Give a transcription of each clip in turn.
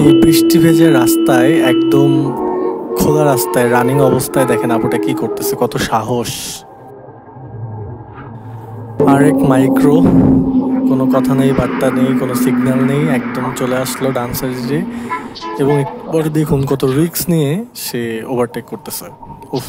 এই বৃষ্টি ভেজা রাস্তায় একদম খোলা রাস্তায় রানিং অবস্থায় দেখেন আপুটা কি করতেছে, কত সাহস। আরেক মাইক্রো, কোনো কথা নেই, বার্তা নেই, কোনো সিগন্যাল নেই, একদম চলে আসলো ডান সাইডে এবং একবার দেখুন কত রিস্ক নিয়ে সে ওভারটেক করতেছে। উফ।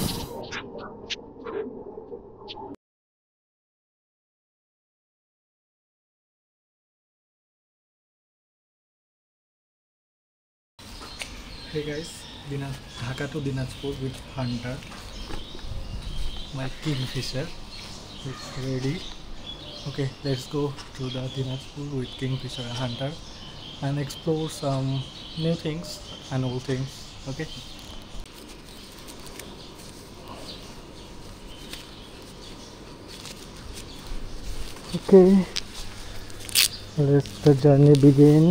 Hey guys, Dhaka to Dinajpur with Hunter. My Kingfisher is ready. Okay, let's go to the Dinajpur with Kingfisher and Hunter and explore some new things and old things. Okay. Okay, let the journey begin.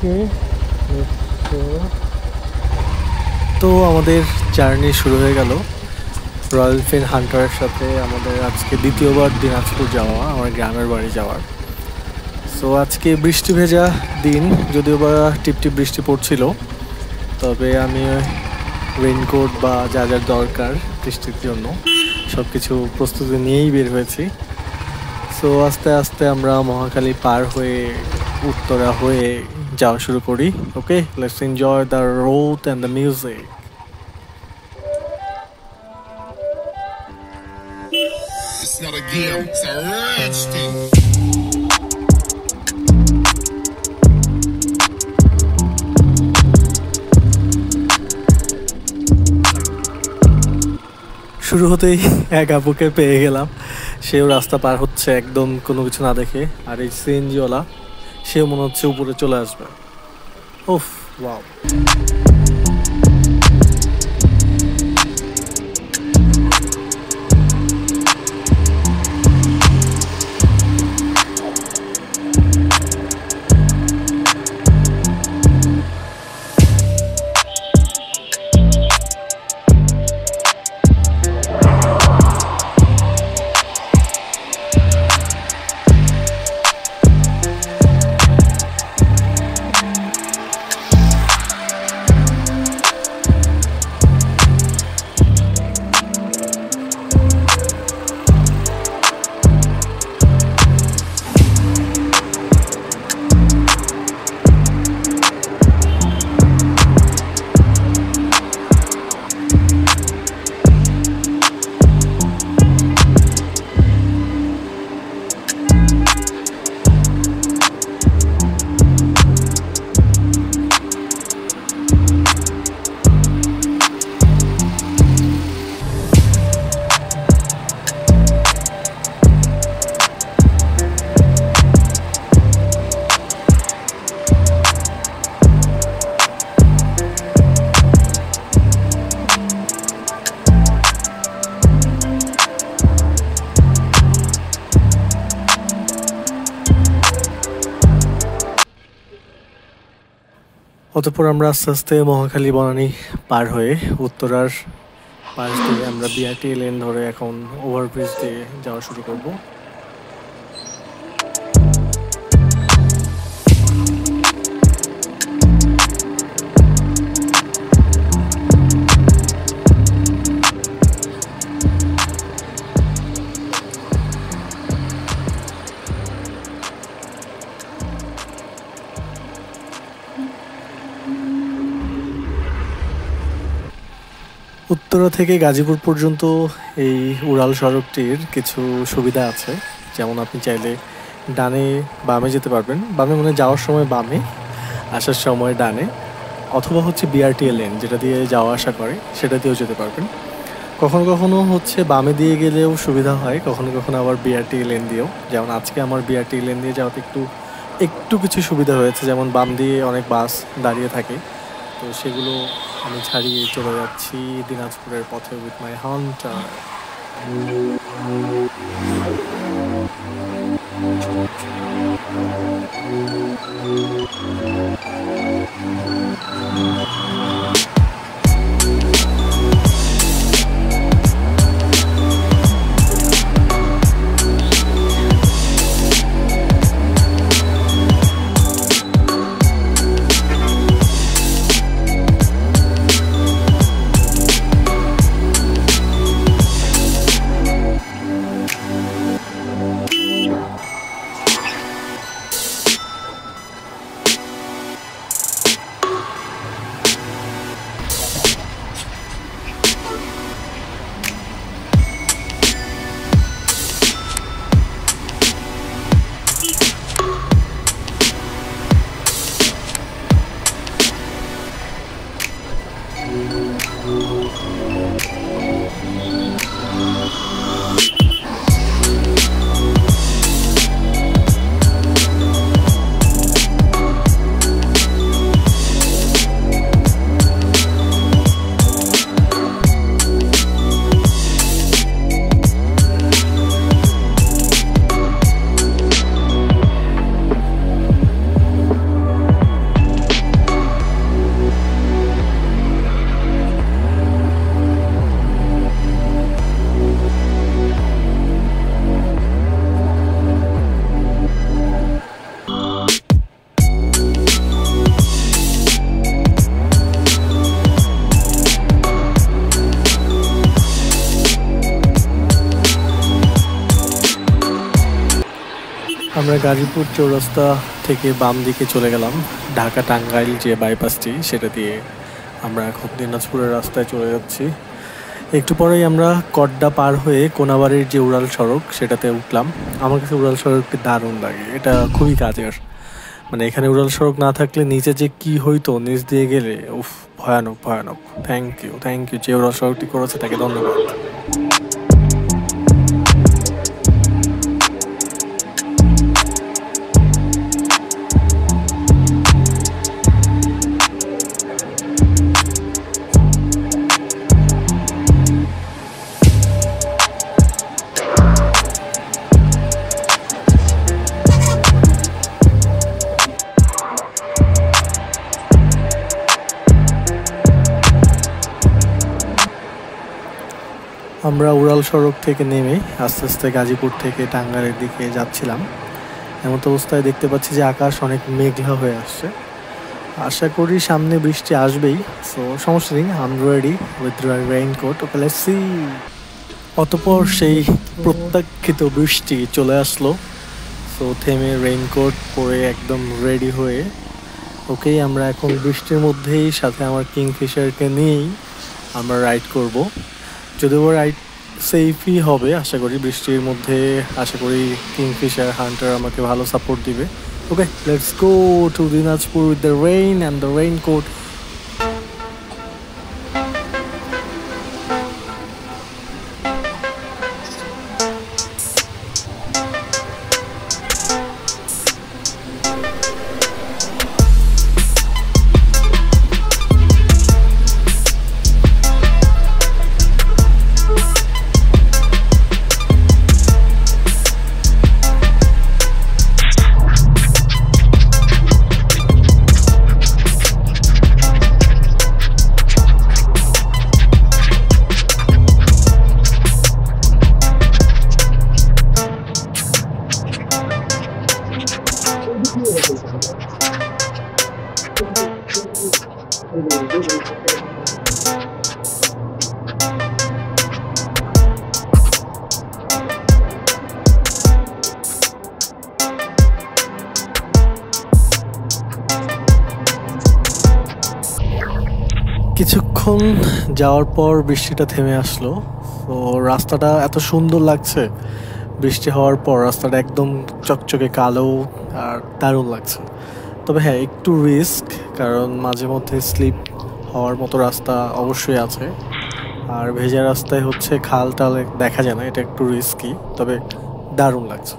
Okay, let's go. তো আমাদের journey শুরু হয়ে গেল royal Enfield হান্টারের সাথে। আমাদের আজকে দ্বিতীয়বার দিনাজপুর যাওয়া, আমার গ্রামের বাড়ি যাওয়ার। সো আজকে বৃষ্টি ভেজা দিন, যদিও বা টিপটিপ বৃষ্টি পড়ছিল, তবে আমি রেইনকোট বা যা যা দরকার বৃষ্টির জন্য সব কিছু প্রস্তুতি নিয়েই বের হয়েছি। সো আস্তে আস্তে আমরা মহাখালী পার হয়ে উত্তরা হয়ে যাওয়া শুরু করি। Okay, let's enjoy the road and the music. It's not a game, it's a rich thing. শুরু হতেই এক আপুকে পেয়ে গেলাম, সেও রাস্তা পার হচ্ছে একদম কোনো কিছু না দেখে। আর এই সিএনজিওয়ালা, সেও মনে হচ্ছে উপরে চলে আসবে। উফ, ওয়াও। অতঃপর আমরা আস্তে আস্তে মহাখালী বনানী পার হয়ে উত্তরার পাশ দিয়ে আমরা বিআরটি লেন ধরে এখন ওভারব্রিজ দিয়ে যাওয়া শুরু করব। উত্তরা থেকে গাজীপুর পর্যন্ত এই উড়াল সড়কটির কিছু সুবিধা আছে, যেমন আপনি চাইলে ডানে বামে যেতে পারবেন, বামে মানে যাওয়ার সময় বামে, আসার সময় ডানে, অথবা হচ্ছে বিআরটিএ লেন যেটা দিয়ে যাওয়া আসা করে সেটা দিয়েও যেতে পারবেন। কখনো কখনো হচ্ছে বামে দিয়ে গেলেও সুবিধা হয়, কখনো কখনো আবার বিআরটিএ লেন দিয়েও। যেমন আজকে আমার বিআরটিএ লেন দিয়ে যাওয়াতে একটু কিছু সুবিধা হয়েছে, যেমন বাম দিয়ে অনেক বাস দাঁড়িয়ে থাকে, তো সেগুলো আমি ছাড়িয়ে চলে যাচ্ছি দিনাজপুরের পথে উইথ মাই হান্টার। আমরা গাজীপুর চৌরাস্তা থেকে বাম দিকে চলে গেলাম ঢাকা টাঙ্গাইল যে বাইপাসটি সেটা দিয়ে আমরা এখন দিনাজপুরের রাস্তায় চলে যাচ্ছি। একটু পরেই আমরা কড্ডা পার হয়ে কোনাবাড়ির যে উড়াল সড়ক সেটাতে উঠলাম। আমার কাছে উড়াল সড়কটি দারুণ লাগে, এটা খুবই কাজের। মানে এখানে উড়াল সড়ক না থাকলে নিচে যে কি হইতো নিচ দিয়ে গেলে, উফ, ভয়ানক ভয়ানক। থ্যাংক ইউ যে উড়াল সড়কটি করেছে তাকে ধন্যবাদ। আমরা উড়াল সড়ক থেকে নেমে আস্তে আস্তে গাজীপুর থেকে টাঙ্গাইলের দিকে যাচ্ছিলাম। এমন অবস্থায় দেখতে পাচ্ছি যে আকাশ অনেক মেঘলা হয়ে আসছে। আশা করি সামনে বৃষ্টি আসবেই, সো সমস্যা নেই, I am ready with raincoat. Okay, let's see. অতঃপর সেই প্রত্যাখ্যিত বৃষ্টি চলে আসলো। সো থেমে রেইনকোট পরে একদম রেডি হয়ে ওকেই আমরা এখন বৃষ্টির মধ্যেই সাথে আমার কিংফিশারকে নিয়েই আমরা রাইড করব। যদিও রাইড সেফই হবে আশা করি, বৃষ্টির মধ্যে আশা করি কিংফিশার হান্টার আমাকে ভালো সাপোর্ট দিবে। Okay, let's go to Dinajpur with the rain and the raincoat. কিছুক্ষণ যাওয়ার পর বৃষ্টিটা থেমে আসলো। তো রাস্তাটা এত সুন্দর লাগছে, বৃষ্টি হওয়ার পর রাস্তাটা একদম চকচকে কালো আর দারুণ লাগছে। তবে হ্যাঁ, একটু রিস্ক, কারণ মাঝে মধ্যে স্লিপ হওয়ার মতো রাস্তা অবশ্যই আছে। আর ভেজা রাস্তায় হচ্ছে খাল টাল দেখা যায় না, এটা একটু রিস্কি, তবে দারুণ লাগছে।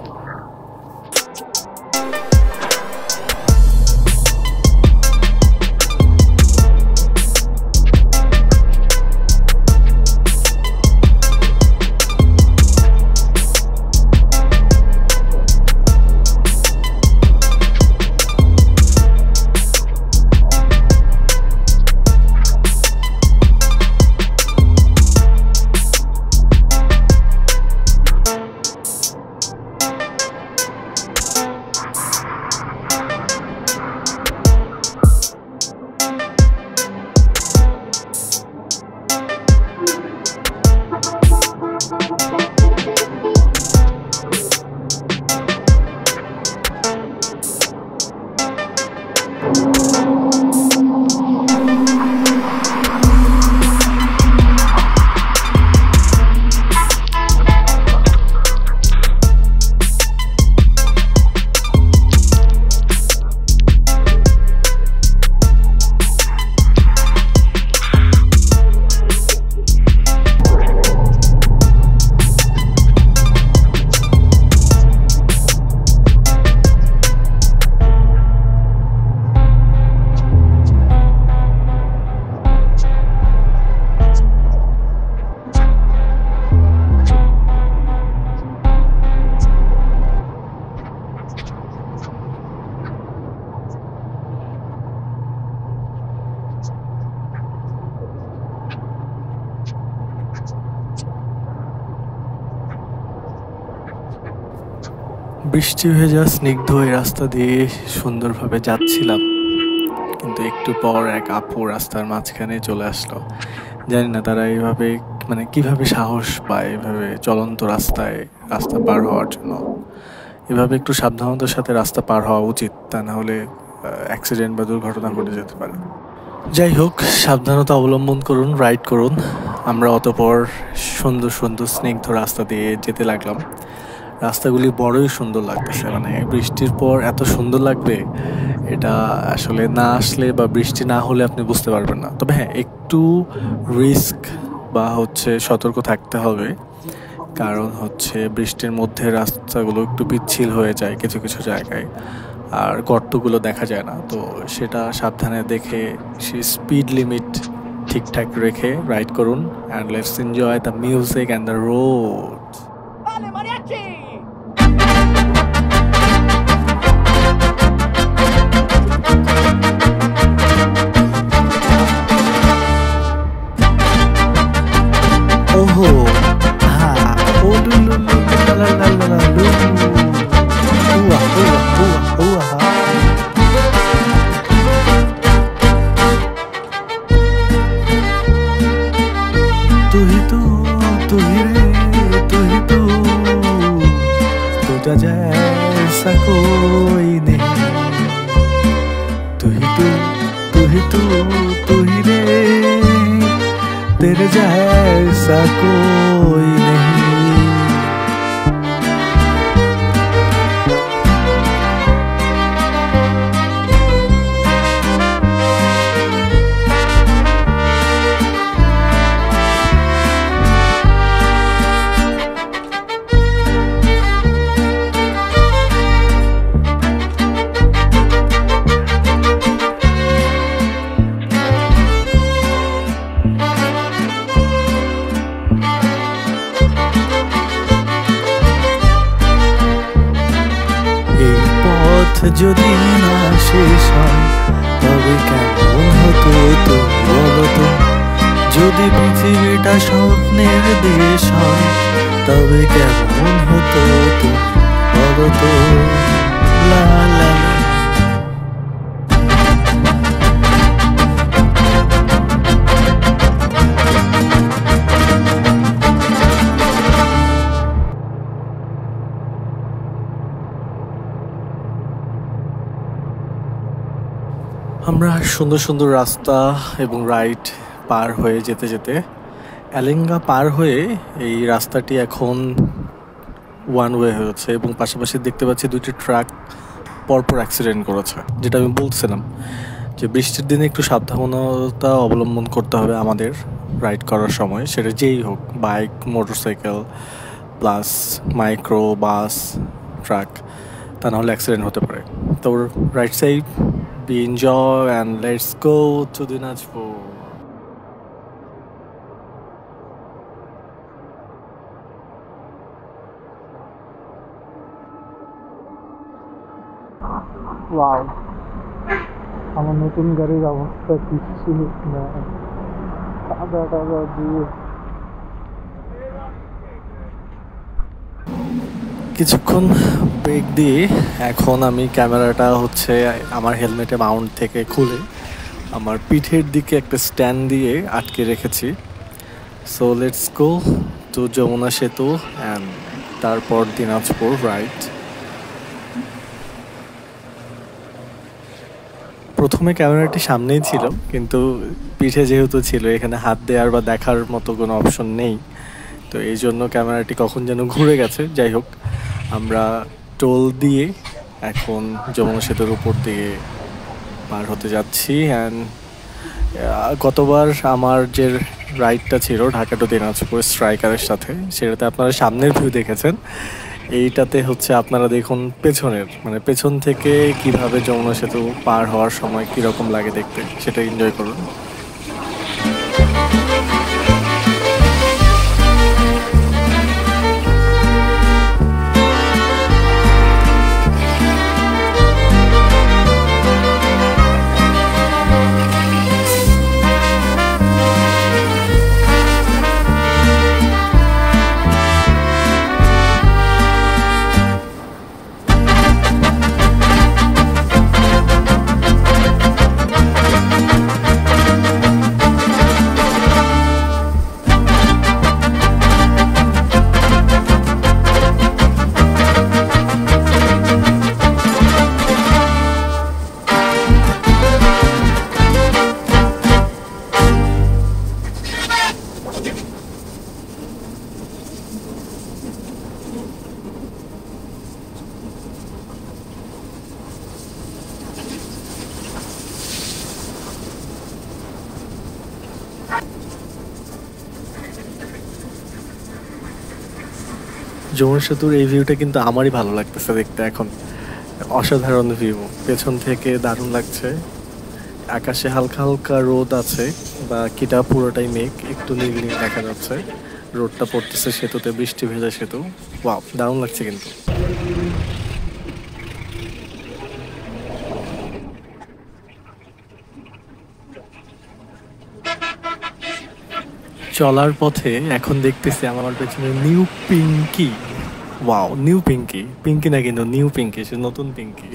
বৃষ্টি ভেজা স্নিগ্ধ এই রাস্তা দিয়ে সুন্দরভাবে যাচ্ছিলাম, কিন্তু একটু পর এক আপু রাস্তার মাঝখানে চলে আসলো। জানি না তারা এইভাবে কিভাবে সাহস পায় এভাবে চলন্ত রাস্তা পার হওয়ার জন্য। এভাবে একটু সাবধানতার সাথে রাস্তা পার হওয়া উচিত, তা না হলে অ্যাক্সিডেন্ট বা দুর্ঘটনা ঘটে যেতে পারে। যাই হোক, সাবধানতা অবলম্বন করুন, রাইড করুন। আমরা অতপর সুন্দর সুন্দর স্নিগ্ধ রাস্তা দিয়ে যেতে লাগলাম। রাস্তাগুলি বড়ই সুন্দর লাগতেছে, মানে বৃষ্টির পর এত সুন্দর লাগবে এটা আসলে না আসলে বা বৃষ্টি না হলে আপনি বুঝতে পারবেন না। তবে হ্যাঁ, একটু রিস্ক বা সতর্ক থাকতে হবে, কারণ বৃষ্টির মধ্যে রাস্তাগুলো একটু পিচ্ছিল হয়ে যায় কিছু কিছু জায়গায়, আর গর্তগুলো দেখা যায় না, তো সেটা সাবধানে দেখে স্পিড লিমিট ঠিকঠাক রেখে রাইড করুন। And let's enjoy the music and the road. ওহো, হ্যাঁ, ও লু লু লু লা লা লা লা লা লু, উয়া উয়া উয়া উয়া হা। तू ही तू, तू ही रे, तू ही तुझा जैसा कोई नहीं। तू ही तू, तू ही तू, तू ही रे, तेरे जैसा कोई नहीं। যদি না শেষ হয় তবে কেমন হতো তুমি বলো তো? যদি পৃথিবীটা স্বপ্নের দেশ হয় তবে কেমন হতো তুমি বলো তো? লা লা লা। আমরা সুন্দর সুন্দর রাস্তা এবং রাইড পার হয়ে যেতে যেতে এলেঙ্গা পার হয়ে এই রাস্তাটি এখন ওয়ান ওয়ে হয়েছে, এবং পাশাপাশি দেখতে পাচ্ছি দুইটি ট্রাক পরপর অ্যাক্সিডেন্ট করেছে। যেটা আমি বলছিলাম যে বৃষ্টির দিনে একটু সাবধানতা অবলম্বন করতে হবে আমাদের রাইড করার সময়, সেটা যেই হোক, বাইক, মোটরসাইকেল প্লাস মাইক্রো, বাস, ট্রাক, তা নাহলে অ্যাক্সিডেন্ট হতে পারে। তো right side, be enjoy and let's go to Dinajpur. Wow, আমার নতুন গাড়ির অবস্থা কিছু না, কাদা টাদা দিয়ে। কিছুক্ষণ ব্রেক দিয়ে এখন আমি ক্যামেরাটা আমার হেলমেটে মাউন্ট থেকে খুলে আমার পিঠের দিকে একটা স্ট্যান্ড দিয়ে আটকে রেখেছি। So let's go to Jamuna সেতু অ্যান্ড তারপর দিনাজপুর রাইড। প্রথমে ক্যামেরাটি সামনেই ছিল, কিন্তু পিঠে যেহেতু ছিল, এখানে হাত দেওয়ার বা দেখার মতো কোনো অপশন নেই, তো এই জন্য ক্যামেরাটি কখন যেন ঘুরে গেছে। যাই হোক, আমরা টোল দিয়ে এখন যমুনা সেতুর উপর দিয়ে পার হতে যাচ্ছি। অ্যান্ড গতবার আমার যে রাইডটা ছিল ঢাকা টু দিনাজপুর স্ট্রাইকারের সাথে, সেটাতে আপনারা সামনের ভিউ দেখেছেন। এইটাতে আপনারা দেখুন পেছনের, মানে পেছন থেকে কিভাবে যমুনা সেতু পার হওয়ার সময় কীরকম লাগে দেখতে, সেটা এনজয় করুন। যমুনা সেতুর এই ভিউটা কিন্তু আমারই ভালো লাগতেছে দেখতে এখন। অসাধারণ ভিউ, পেছন থেকে দারুণ লাগছে। আকাশে হালকা হালকা রোদ আছে, বা কিটা পুরোটাই মেঘ, একটু নীল নীল দেখা যাচ্ছে। রোদটা পড়তেছে সেতুতে, বৃষ্টি ভেজা সেতু। ওয়াও, দারুণ লাগছে কিন্তু। চলার পথে এখন দেখতেছি আমার পেছনে new Pinky. Wow, new Pinky, Pinky না কিন্তু নিউ পিঙ্কি, সে নতুন পিঙ্কি।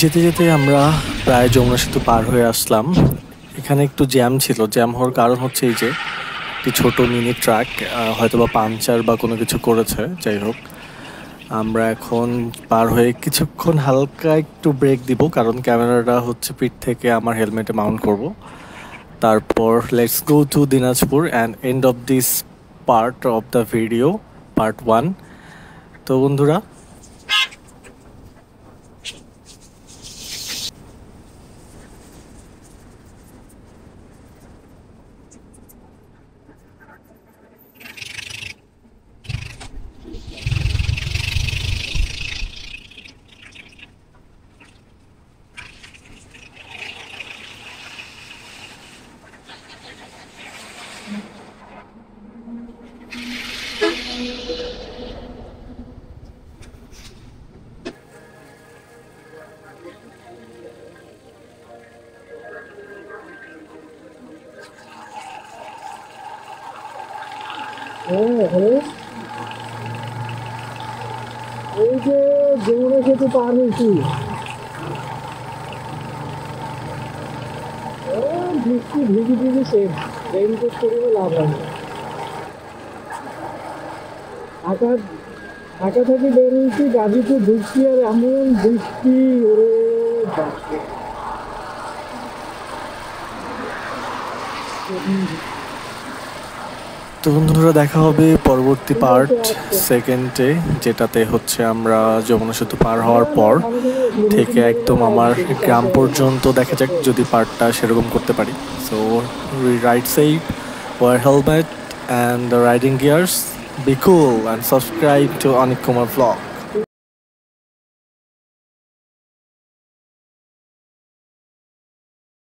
যেতে যেতে আমরা প্রায় যমুনা সেতু পার হয়ে আসলাম। এখানে একটু জ্যাম ছিল, জ্যাম হওয়ার কারণ হচ্ছে এই যে একটি ছোট মিনি ট্রাক হয়তোবা পাংচার বা কোনো কিছু করেছে, যাই হোক। আমরা এখন পার হয়ে কিছুক্ষণ হালকা একটু ব্রেক দিব, কারণ ক্যামেরাটা হচ্ছে পিঠ থেকে আমার হেলমেটে মাউন্ট করব। তারপর let's go to Dinajpur and end of this part of the video, part 1। তো বন্ধুরা, এই যে যমুনা সেতু পার হয়েছি, বৃষ্টি ভিজি ভিজি শেষ, রেইনকোট করেও লাভ হয়। ঢাকা ঢাকা থেকে বেরিয়েছি, গাজীপুর ঢুকছি আর এমন বৃষ্টি, ওরে বাপরে। তো বন্ধুরা, দেখা হবে পরবর্তী পার্ট সেকেন্ডে, যেটাতে হচ্ছে আমরা যমুনা সেতু পার হওয়ার পর থেকে একদম আমার গ্রাম পর্যন্ত, দেখা যাক যদি পার্টটা সেরকম করতে পারি। So ride safe, wear helmet and the riding gears, be cool and subscribe to Anik Kumar blog.